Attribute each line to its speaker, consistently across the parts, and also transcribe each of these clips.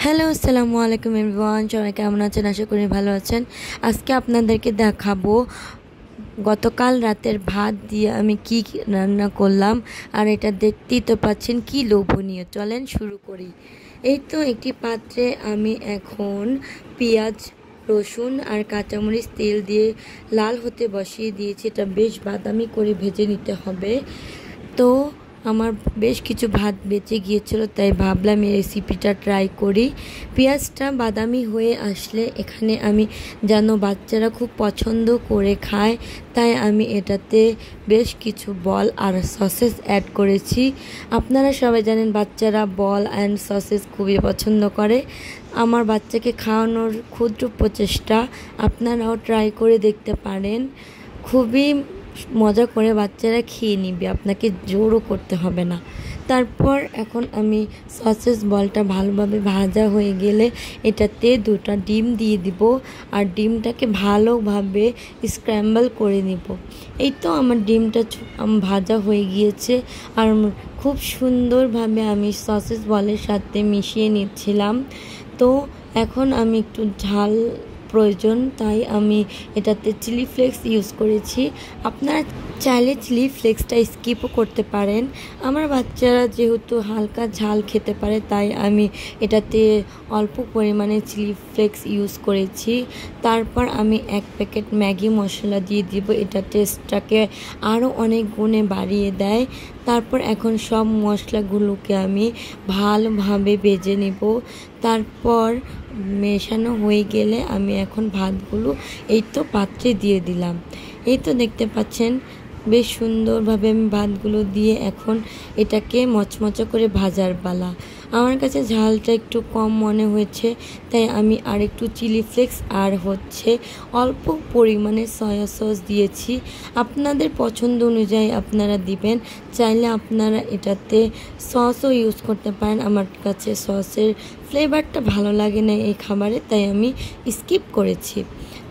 Speaker 1: Hello, আসসালামু আলাইকুম everyone. সবাই কেমন আছেন? আশা করি ভালো আছেন। আজকে আপনাদেরকে দেখাবো গতকাল রাতের ভাত দিয়ে আমি কি রান্না করলাম। আর এটা দেখতেই তো পাচ্ছেন কি লোভনীয়। চলেন শুরু করি। এই তো একটি পাত্রে আমি এখন পেঁয়াজ, রসুন আর কাঁচামরিচ তেল দিয়ে লাল হতে বসিয়ে দিয়েছি। এটা বেশ বাদামি করে ভেজে নিতে হবে। তো আমার বেশ কিছু ভাত বেঁচে গিয়েছিল, তাই ভাবলাম এই রেসিপিটা ট্রাই করি। পেঁয়াজটা বাদামি হয়ে আসলে এখানে আমি যেন বাচ্চারা খুব পছন্দ করে খায়, তাই আমি এটাতে বেশ কিছু বল আর সসেস অ্যাড করেছি। আপনারা সবাই জানেন বাচ্চারা বল অ্যান্ড সসেস খুবই পছন্দ করে। আমার বাচ্চাকে খাওয়ানোর ক্ষুদ্র প্রচেষ্টা আপনারাও ট্রাই করে দেখতে পারেন। খুবই মজা করে বাচ্চারা খেয়ে নিবে, আপনাকে জোরও করতে হবে না। তারপর এখন আমি সসেস বলটা ভালোভাবে ভাজা হয়ে গেলে এটাতে 2টা ডিম দিয়ে দিব আর ডিমটাকে ভালোভাবে স্ক্র্যাম্বল করে নিব। এই তো আমার ডিমটা ভাজা হয়ে গিয়েছে আর খুব সুন্দরভাবে আমি সসেস বলের সাথে মিশিয়ে নিচ্ছিলাম। তো এখন আমি একটু ঝাল প্রয়োজন, তাই আমি এটাতে চিলি ফ্লেক্স ইউজ করেছি। আপনারা চাইলে চিলি ফ্লেক্সটা স্কিপও করতে পারেন। আমার বাচ্চারা যেহেতু হালকা ঝাল খেতে পারে, তাই আমি এটাতে অল্প পরিমাণে চিলি ফ্লেক্স ইউজ করেছি। তারপর আমি 1 প্যাকেট ম্যাগি মশলা দিয়ে দিব, এটা টেস্টটাকে আরও অনেক গুণে বাড়িয়ে দেয়। তারপর এখন সব মশলাগুলোকে আমি ভালোভাবে ভেজে নেব। তারপর মেশানো হয়ে গেলে আমি এখন ভাতগুলো এই তো পাত্রে দিয়ে দিলাম। এই তো দেখতে পাচ্ছেন বেশ সুন্দরভাবে আমি ভাতগুলো দিয়ে এখন এটাকে মচমচা করে ভাজার পালা। আমার কাছে ঝালটা একটু কম মনে হয়েছে, তাই আমি আর একটু চিলি ফ্লেক্স আর অল্প পরিমাণে সয়া সস দিয়েছি। আপনাদের পছন্দ অনুযায়ী আপনারা দিবেন, চাইলে আপনারা এটাতে সসও ইউজ করতে পারেন। আমার কাছে সসের ফ্লেভারটা ভালো লাগে না এই খাবারে, তাই আমি স্কিপ করেছি।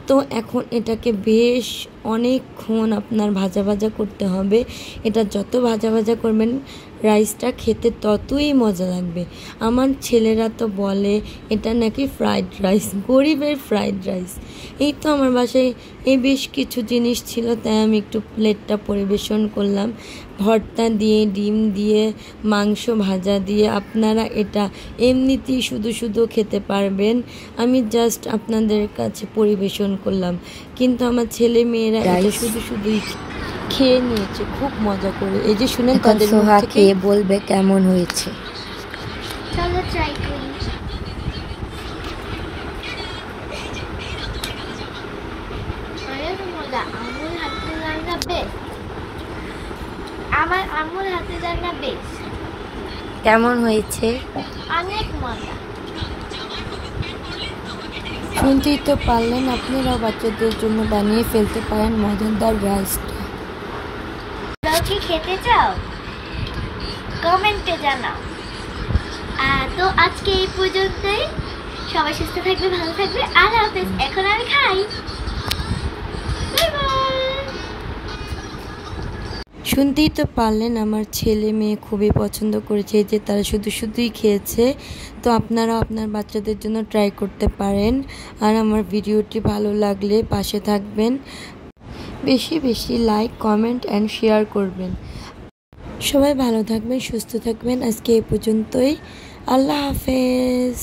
Speaker 1: তো এখন এটাকে বেশ অনেকক্ষণ আপনার ভাজা ভাজা করতে হবে। এটা যত ভাজা ভাজা করবেন রাইসটা খেতে ততই মজা লাগবে। আমার ছেলেরা তো বলে এটা নাকি ফ্রাইড রাইস, গরিবের ফ্রাইড রাইস। এই তো আমার বাসায় এই বেশ কিছু জিনিস ছিল, তাই আমি একটু প্লেটটা পরিবেশন করলাম। ভর্তা দিয়ে, ডিম দিয়ে, মাংস ভাজা দিয়ে আপনারা এটা এমনিতেই শুধু শুধু খেতে পারবেন। আমি জাস্ট আপনাদের কাছে পরিবেশন করলাম, কিন্তু আমার ছেলে মেয়েরা এটা শুধু শুধুই খেয়ে নিয়েছে খুব মজা করে। এই যে শুনেন তাদের
Speaker 2: সোহা খেয়ে বলবে কেমন হয়েছে।
Speaker 3: চলো ট্রাই করি। আমার আম্মুর হাতে রান্না বেশ।
Speaker 2: কেমন হয়েছে?
Speaker 3: অনেক মজা।
Speaker 1: শুনতেই তো পারলেন, আপনারাও বাচ্চাদের জন্য বানিয়ে ফেলতে পারেন মজাদার রাইসটা।
Speaker 3: তোমরাও কি খেতে চাও? কমেন্টে জানাও। তো আজকে এই পর্যন্তই। সবাই সুস্থ থাকবে, ভালো থাকবে। আল্লাহ হাফেজ। এখন আমি খাই। Bye bye.
Speaker 1: শুনতেই তো পারলেন আমার ছেলে মেয়ে খুবই পছন্দ করেছে, যে তারা শুধু শুধুই খেয়েছে। তো আপনারা আপনার বাচ্চাদের জন্য ট্রাই করতে পারেন। আর আমার ভিডিওটি ভালো লাগলে পাশে থাকবেন, বেশি বেশি লাইক, কমেন্ট অ্যান্ড শেয়ার করবেন। সবাই ভালো থাকবেন, সুস্থ থাকবেন। আজকে এই পর্যন্তই। আল্লাহ হাফেজ।